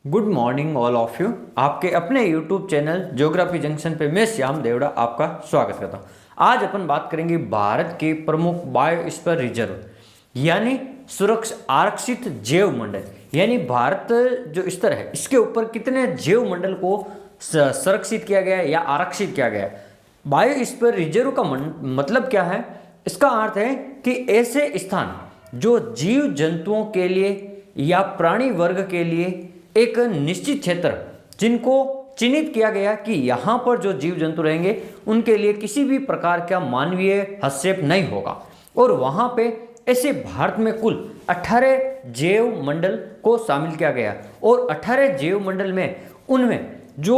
Good morning all of you. आपके अपने YouTube channel geography junction पे मैं श्याम देवड़ा आपका स्वागत करता हूँ। आज अपन बात करेंगे भारत के प्रमुख बायोस्फीयर रिजर्व यानी सुरक्षित आरक्षित जैव मंडल, यानी भारत जो स्तर है इसके ऊपर कितने जैव मंडल को संरक्षित किया गया है या आरक्षित किया गया है। बायोस्फीयर रिजर्व का मतलब क्या है? इसका अर्थ है कि ऐसे स्थान जो जीव जंतुओं के लिए या प्राणी वर्ग के लिए एक निश्चित क्षेत्र जिनको चिन्हित किया गया कि यहाँ पर जो जीव जंतु रहेंगे उनके लिए किसी भी प्रकार का मानवीय हस्तक्षेप नहीं होगा। और वहाँ पे ऐसे भारत में कुल 18 जैव मंडल को शामिल किया गया और 18 जैव मंडल में उनमें जो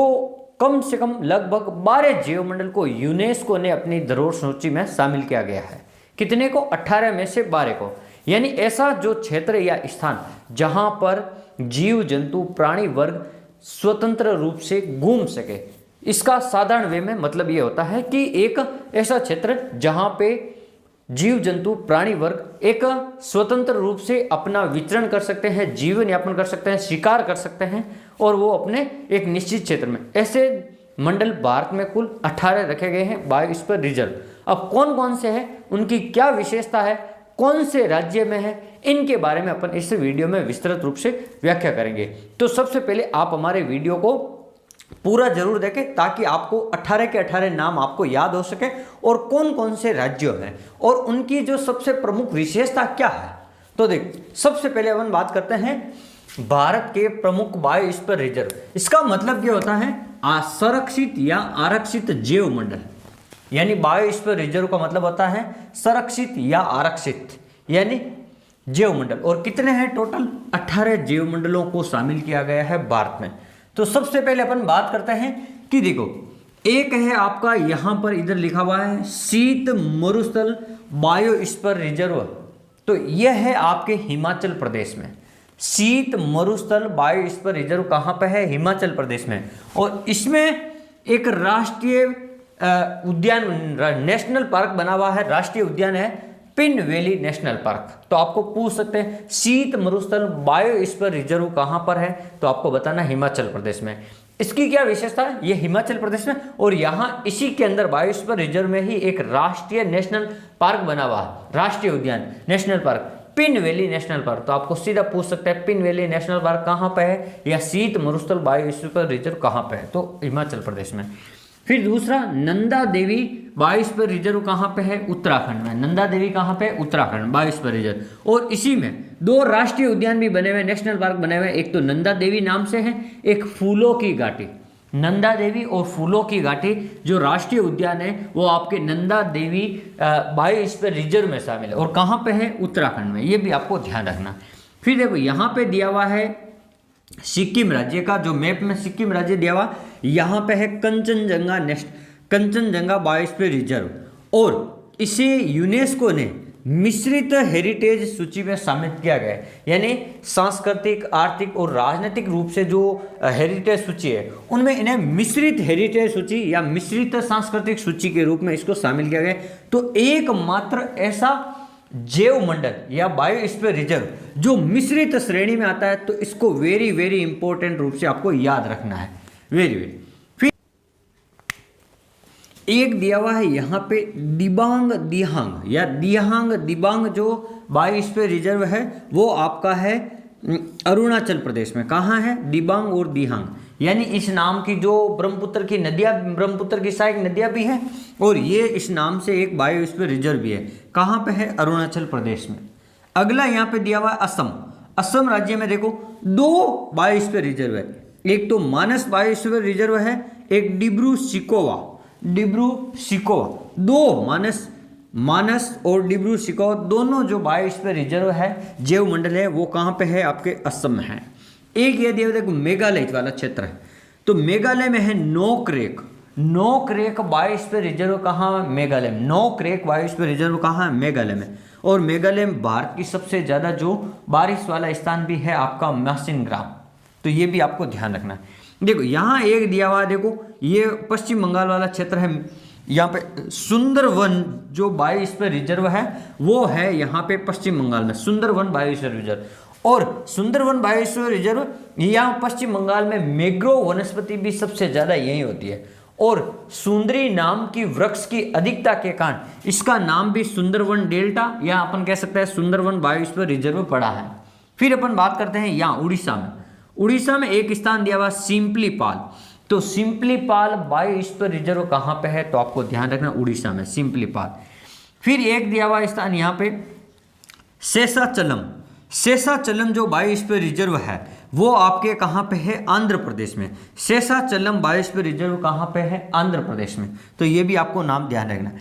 कम से कम लगभग 12 जैव मंडल को यूनेस्को ने अपनी धरोहर सूची में शामिल किया गया है। कितने को? 18 में से 12 को। यानी ऐसा जो क्षेत्र या स्थान जहां पर जीव जंतु प्राणी वर्ग स्वतंत्र रूप से घूम सके, इसका साधारण वे में मतलब ये होता है कि एक ऐसा क्षेत्र जहां पे जीव जंतु प्राणी वर्ग एक स्वतंत्र रूप से अपना विचरण कर सकते हैं, जीवन यापन कर सकते हैं, शिकार कर सकते हैं और वो अपने एक निश्चित क्षेत्र में। ऐसे मंडल भारत में कुल 18 रखे गए हैं बायोस्फीयर रिजर्व। अब कौन कौन से हैं, उनकी क्या विशेषता है, कौन से राज्य में है, इनके बारे में अपन इस वीडियो में विस्तृत रूप से व्याख्या करेंगे। तो सबसे पहले आप हमारे वीडियो को पूरा जरूर देखें ताकि आपको 18 के 18 नाम आपको याद हो सके और कौन कौन से राज्यों हैं और उनकी जो सबसे प्रमुख विशेषता क्या है। तो देख, सबसे पहले अपन बात करते हैं भारत के प्रमुख बायोस्फीयर रिजर्व। इसका मतलब ये होता है असंरक्षित या आरक्षित जैव मंडल, यानी बायोस्फीयर रिजर्व का मतलब होता है संरक्षित या आरक्षित यानी जैव मंडल। और कितने हैं? टोटल 18 जैव मंडलों को शामिल किया गया है भारत में। तो सबसे पहले अपन बात करते हैं कि देखो, एक है आपका यहां पर इधर लिखा हुआ है शीत मरुस्थल बायोस्फीयर रिजर्व। तो यह है आपके हिमाचल प्रदेश में। शीत मरुस्थल बायोस्फीयर रिजर्व कहां पे है? हिमाचल प्रदेश में। और इसमें एक राष्ट्रीय उद्यान नेशनल पार्क बना हुआ है, राष्ट्रीय उद्यान है पिन वैली नेशनल पार्क। तो आपको पूछ सकते हैं शीत मरुस्थल बायोस्फीयर रिजर्व कहां पर है, तो आपको बताना हिमाचल प्रदेश में। इसकी क्या विशेषता है? ये हिमाचल प्रदेश में और यहां इसी के अंदर बायोस्फीयर रिजर्व में ही एक राष्ट्रीय नेशनल पार्क बना हुआ है, राष्ट्रीय उद्यान national park pin valley national park. तो आपको सीधा पूछ सकते हैं पिन वैली नेशनल पार्क कहां पे है या शीत मरुस्थल बायोस्फीयर रिजर्व कहां पे है, तो हिमाचल प्रदेश में। फिर दूसरा नंदा देवी बायोस्फीयर रिजर्व कहां पे है? उत्तराखंड में। नंदा देवी कहां पे? Uttarakhand biosphere reserve. और इसी में दो राष्ट्रीय उद्यान भी बने हुए, नेशनल पार्क बने हुए। एक तो नंदा देवी नाम से है, एक फूलों की घाटी। नंदा देवी और फूलों की घाटी जो राष्ट्रीय उद्यान है वो आपके नंदा देवी बायोस्फीयर रिजर्व में शामिल है। और कहां पे है? उत्तराखंड में। ये भी आपको ध्यान रखना। फिर देखो यहाँ पे दिया हुआ है सिक्किम राज्य का, जो मैप में सिक्किम राज्य दिया हुआ, यहाँ पे है कंचनजंगा बायोस्फीयर रिजर्व और इसे यूनेस्को ने मिश्रित हेरिटेज सूची में शामिल किया गया है। यानी सांस्कृतिक, आर्थिक और राजनीतिक रूप से जो हेरिटेज सूची है उनमें इन्हें मिश्रित हेरिटेज सूची या मिश्रित सांस्कृतिक सूची के रूप में इसको शामिल किया गया। तो एकमात्र ऐसा जैव मंडल या बायोस्फीयर रिजर्व जो मिश्रित श्रेणी में आता है, तो इसको वेरी वेरी इंपॉर्टेंट रूप से आपको याद रखना है, वेरी वेरी। फिर एक दिया हुआ है यहाँ पे दिबांग दिहांग या दिहांग दिबांग, जो बायोस्फीयर रिजर्व है वो आपका है अरुणाचल प्रदेश में। कहाँ है? दिबांग और दिहांग, यानी इस नाम की जो ब्रह्मपुत्र की नदियाँ, ब्रह्मपुत्र की सहायक नदियाँ भी हैं और ये इस नाम से एक बायोस्फीयर रिजर्व भी है। कहाँ पे है? अरुणाचल प्रदेश में। अगला यहाँ पे दिया हुआ है असम। असम राज्य में देखो दो बायोस्फीयर रिजर्व है, एक तो मानस बायोस्फीयर रिजर्व है, एक डिब्रू सिकोवा। दो मानस और डिब्रू सिकोवा दोनों जो बायोस्फीयर रिजर्व है, जैव मंडल है, वो कहाँ पे है? आपके असम में है। एक ये दिया देखो मेघालय वाला क्षेत्र है, तो मेघालय में है नोकरेक बायोस्फीयर रिजर्व। कहाँ? मेघालय में। नोकरेक बायोस्फीयर रिजर्व कहाँ है? मेघालय में। और मेघालय में भारत की सबसे ज्यादा जो बारिश वाला स्थान भी है आपका मासिन ग्राम, तो ये भी आपको ध्यान रखना है। देखो यहाँ एक दिया हुआ, देखो ये पश्चिम बंगाल वाला क्षेत्र है, यहाँ पे सुंदरवन जो बायोस्फीयर रिजर्व है वो है यहाँ पे पश्चिम बंगाल में, सुंदरवन बायोस्फीयर रिजर्व। और सुंदरवन बायोस्फीयर रिजर्व यहाँ पश्चिम बंगाल में मैंग्रोव वनस्पति भी सबसे ज्यादा यही होती है, और सुंदरी नाम की वृक्ष की अधिकता के कारण इसका नाम भी सुंदरवन डेल्टा या अपन कह सकते हैं सुंदरवन बायोस्फीयर रिजर्व पड़ा है। फिर अपन बात करते हैं यहाँ उड़ीसा में एक स्थान दिया हुआ सिंपलीपाल। तो सिंपलीपाल बायोस्फीयर रिजर्व कहाँ पे है, तो आपको ध्यान रखना उड़ीसा में सिंपलीपाल। फिर एक दिया हुआ स्थान यहाँ पे शेषाचलम जो बायोस्फीयर रिजर्व है वो आपके कहाँ पे है, आंध्र प्रदेश में। शेषाचलम बायोस्फीयर रिजर्व कहाँ पे है, आंध्र प्रदेश में। तो ये भी आपको नाम ध्यान रखना।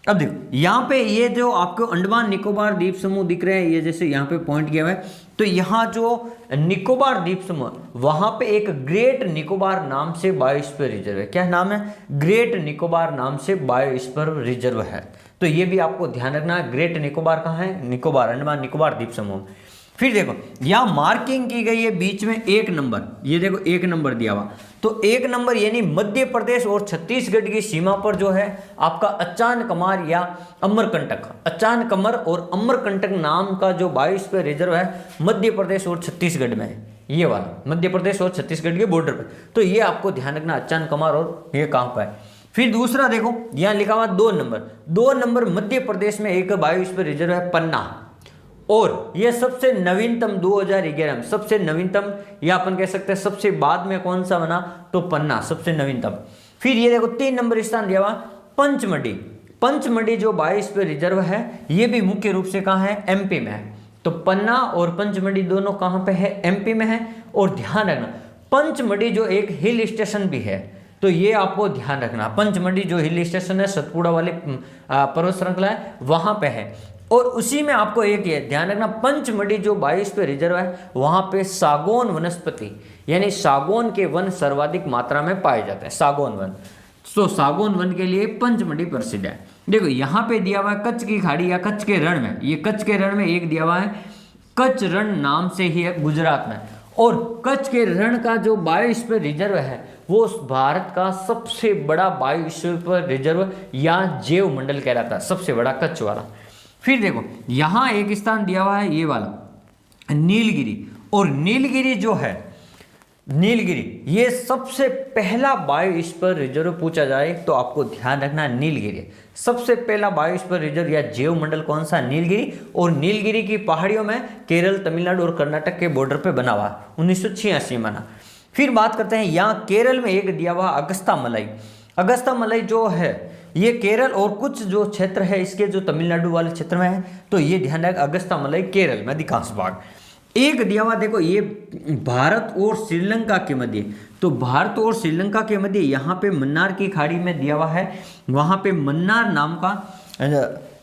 अब देखो यहाँ पे ये जो आपको अंडमान निकोबार द्वीप समूह दिख रहे हैं, ये जैसे यहाँ पे पॉइंट किया हुआ है, तो यहाँ जो निकोबार द्वीप समूह वहाँ पे एक ग्रेट निकोबार नाम से बायोस्फीयर रिजर्व है। क्या नाम है, ग्रेट निकोबार नाम से बायोस्फीयर रिजर्व है। तो ये भी आपको ध्यान रखना है। ग्रेट निकोबार कहाँ है, निकोबार, अंडमान निकोबार द्वीप समूह। फिर देखो यहाँ मार्किंग की गई है बीच में 1 नंबर, ये देखो 1 नंबर दिया हुआ। तो 1 नंबर यानी मध्य प्रदेश और छत्तीसगढ़ की सीमा पर जो है आपका अचानकमार या अमरकंटक, अचानकमर और अमरकंटक नाम का जो बायोस्फीयर रिजर्व है मध्य प्रदेश और छत्तीसगढ़ में है, ये वाला मध्य प्रदेश और छत्तीसगढ़ के बॉर्डर पर। तो ये आपको ध्यान रखना अचानकमार और ये कहाँ पर है। फिर दूसरा देखो यहाँ लिखा हुआ 2 नंबर मध्य प्रदेश में एक बायोस्फीयर रिजर्व है पन्ना, और ये सबसे नवीनतम 2011 में सबसे नवीनतम, या अपन कह सकते हैं सबसे बाद में कौन सा बना, तो पन्ना सबसे नवीनतम। फिर ये देखो 3 नंबर स्थान दिया हुआ पंचमढ़ी जो बायोस्फीयर रिजर्व है ये भी मुख्य रूप से कहाँ है, एमपी में है। तो पन्ना और पंचमढ़ी दोनों कहाँ पे है, एमपी में है। और ध्यान रखना पंचमढ़ी जो एक हिल स्टेशन भी है, तो ये आपको ध्यान रखना। पंचमढ़ी जो हिल स्टेशन है सतपुड़ा वाले पर्वत श्रृंखला है वहां पे है। और उसी में आपको एक ये ध्यान रखना, पंचमढ़ी जो बायोस्फीयर रिजर्व है वहां पे सागौन वनस्पति यानी सागौन के वन सर्वाधिक मात्रा में पाए जाते हैं, सागौन वन। तो सागौन वन के लिए पंचमढ़ी प्रसिद्ध है। देखो यहाँ पे दिया हुआ है कच्छ की खाड़ी या कच्छ के रण में, ये कच्छ के रण में एक दिया हुआ है कच्छ रण नाम से ही है गुजरात में। और कच्छ के रण का जो बायोस्फीयर रिजर्व है वो भारत का सबसे बड़ा बायोस्फीयर रिजर्व या जैव मंडल कहलाता है, सबसे बड़ा कच्छ वाला। फिर देखो यहाँ एक स्थान दिया हुआ है ये वाला नीलगिरी, और नीलगिरी जो है नीलगिरी ये सबसे पहला बायोस्फीयर रिजर्व पूछा जाए तो आपको ध्यान रखना नीलगिरी सबसे पहला बायोस्फीयर रिजर्व या जैव मंडल कौन सा, नीलगिरी। और नीलगिरी की पहाड़ियों में केरल, तमिलनाडु और कर्नाटक के बॉर्डर पे बना हुआ 1986 में बना। फिर बात करते हैं यहाँ केरल में एक दिया हुआ अगस्ता मलाई जो है ये केरल और कुछ जो क्षेत्र है इसके जो तमिलनाडु वाले क्षेत्र में है, तो ये ध्यान रखना अगस्ता मलाई केरल में अधिकांश भाग। एक दिया हुआ देखो ये भारत और श्रीलंका के मध्य, तो भारत और श्रीलंका के मध्य यहाँ पे मन्नार की खाड़ी में दिया हुआ है, वहाँ पे मन्नार नाम का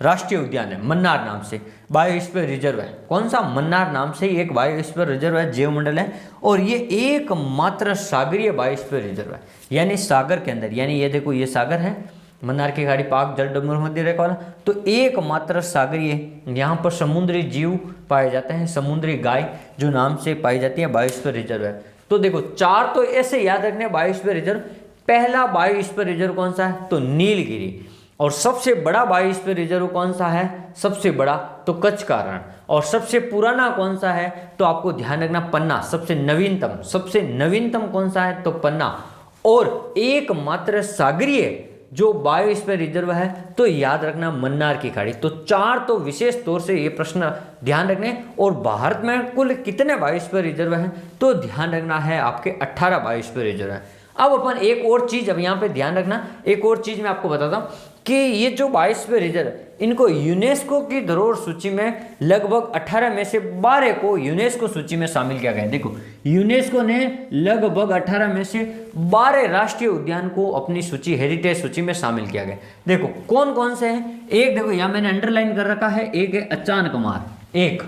राष्ट्रीय उद्यान है, मन्नार नाम से बायोस्फीयर रिजर्व है। कौन सा, मन्नार नाम से ही एक बायोस्फीयर रिजर्व है, जैव मंडल है। और ये एकमात्र सागरीय बायोस्फीयर रिजर्व है, यानी सागर के अंदर, यानी ये देखो ये सागर है मन्नार की खाड़ी पाक जल डमरू मध्य रेखा वाला, तो एकमात्र सागरीय यहाँ पर समुद्री जीव पाए जाते हैं, समुद्री गाय जो नाम से पाई जाती है, बायोस्फीयर रिजर्व है। तो देखो 4 तो ऐसे याद रखने बायोस्फीयर रिजर्व। पहला बायोस्फीयर रिजर्व कौन सा है, तो नीलगिरी। और सबसे बड़ा बायोस्फीयर रिजर्व कौन सा है, सबसे बड़ा तो कच्छ का रण। और सबसे पुराना कौन सा है, तो आपको ध्यान रखना पन्ना। सबसे नवीनतम कौन सा है, तो पन्ना। और एकमात्र सागरीय जो बायोस्फीयर रिजर्व है तो याद रखना मन्नार की खाड़ी। तो 4 तो विशेष तौर से ये प्रश्न ध्यान रखने। और भारत में कुल कितने बायोस्फीयर रिजर्व हैं, तो ध्यान रखना है आपके 18 बायोस्फीयर रिजर्व है। अब अपन एक और चीज, अब यहाँ पे ध्यान रखना, एक और चीज मैं आपको बताता हूँ कि ये जो बायोस्फीयर रिजर्व इनको यूनेस्को की धरोहर सूची में लगभग 18 में से 12 को यूनेस्को सूची में शामिल किया गया है। देखो यूनेस्को ने लगभग 18 में से 12 राष्ट्रीय उद्यान को अपनी सूची, हेरिटेज सूची में शामिल किया गया। देखो कौन कौन से हैं, एक देखो यहाँ मैंने अंडरलाइन कर रखा है, एक है अचानकमार, एक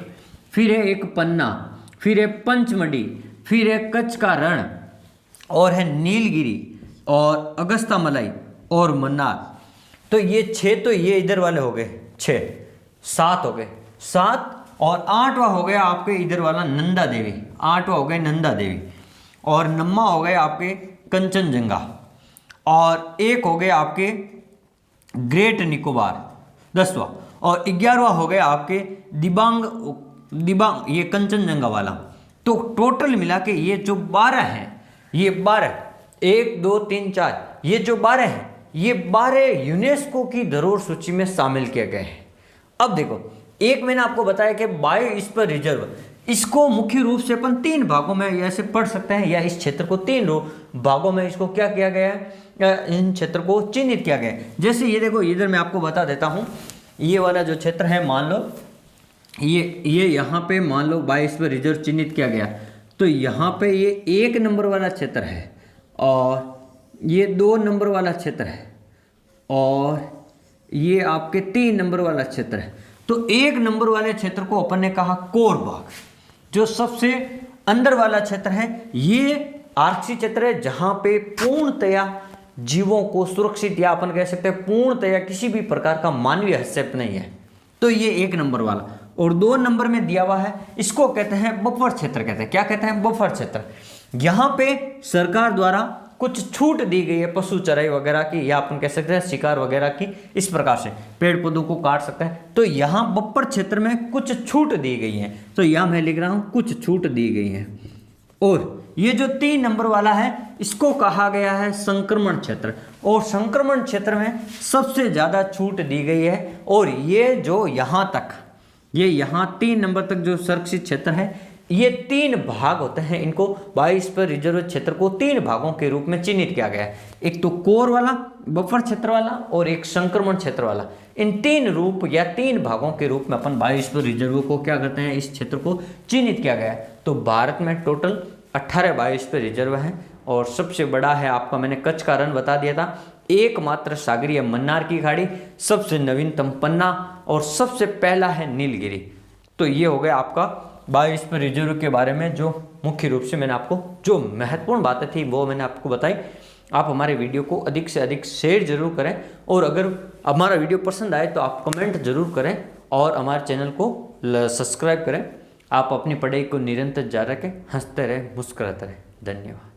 फिर है एक पन्ना, फिर है पंचमढ़ी, फिर है कच्छ का रण, और है नीलगिरी और अगस्ता मलाई और मन्नार। तो ये 6 तो ये इधर वाले हो गए, 6 7 हो गए, 7 और 8वां हो गया आपके इधर वाला नंदा देवी, 8वां हो गए नंदा देवी, और 9वां हो गए आपके कंचनजंगा, और एक हो गए आपके ग्रेट निकोबार 10वां, और 11वां हो गए आपके दिबांग दिबांग, ये कंचनजंगा वाला। तो टोटल मिला के ये जो 12 हैं, ये 12 1 2 3 4 ये जो 12 हैं, ये 12 यूनेस्को की धरोहर सूची में शामिल किए गए हैं। अब देखो, एक मैंने आपको बताया कि बायोस्फीयर रिजर्व, इसको मुख्य रूप से अपन 3 भागों में ऐसे पढ़ सकते हैं, या इस क्षेत्र को 3 भागों में इसको क्या किया गया है, इन क्षेत्र को चिन्हित किया गया है। जैसे ये देखो, इधर मैं आपको बता देता हूँ, ये वाला जो क्षेत्र है, मान लो ये यहाँ पे मान लो बायोस्फीयर रिजर्व चिन्हित किया गया, तो यहाँ पे ये 1 नंबर वाला क्षेत्र है, और ये 2 नंबर वाला क्षेत्र है, और ये आपके 3 नंबर वाला क्षेत्र है। तो 1 नंबर वाले क्षेत्र को अपन ने कहा कोर बाग, जो सबसे अंदर वाला क्षेत्र है, ये आरक्षित क्षेत्र है, जहां पे पूर्णतया जीवों को सुरक्षित, या अपन कह सकते हैं पूर्णतया किसी भी प्रकार का मानवीय हस्तक्षेप नहीं है। तो ये 1 नंबर वाला, और 2 नंबर में दिया हुआ है, इसको कहते हैं बफर क्षेत्र, कहते हैं, क्या कहते हैं, बफर क्षेत्र। यहाँ पे सरकार द्वारा कुछ छूट दी गई है पशु चराई वगैरह की, या अपन कह सकते हैं शिकार वगैरह की, इस प्रकार से पेड़ पौधों को काट सकते हैं। तो यहाँ बफर क्षेत्र में कुछ छूट दी गई है, तो यहाँ मैं लिख रहा हूँ कुछ छूट दी गई है। और ये जो 3 नंबर वाला है, इसको कहा गया है संक्रमण क्षेत्र, और संक्रमण क्षेत्र में सबसे ज़्यादा छूट दी गई है। और ये जो यहाँ तक, ये यहाँ 3 नंबर तक जो संरक्षित क्षेत्र है, ये 3 भाग होते हैं, इनको बायोस्फीयर रिजर्व क्षेत्र को 3 भागों के रूप में चिन्हित किया गया है। एक तो कोर वाला, बफर क्षेत्र वाला, और एक संक्रमण क्षेत्र वाला। इन 3 रूप या 3 भागों के रूप में अपन बायोस्फीयर रिजर्व को क्या करते हैं, इस क्षेत्र को चिन्हित किया गया है। तो भारत में टोटल 18 बायोस्फीयर रिजर्व हैं, और सबसे बड़ा है आपका, मैंने कच्छ का रण बता दिया था, एकमात्र सागरीय मन्नार की खाड़ी, सबसे नवीनतम पन्ना, और सबसे पहला है नीलगिरी। तो ये हो गया आपका बायोस्फीयर रिजर्व के बारे में, जो मुख्य रूप से मैंने आपको जो महत्वपूर्ण बातें थी वो मैंने आपको बताई। आप हमारे वीडियो को अधिक से अधिक शेयर जरूर करें, और अगर हमारा वीडियो पसंद आए तो आप कमेंट जरूर करें, और हमारे चैनल को सब्सक्राइब करें। आप अपनी पढ़ाई को निरंतर जारी रखें, हंसते रहें, मुस्कुराते रहें। धन्यवाद।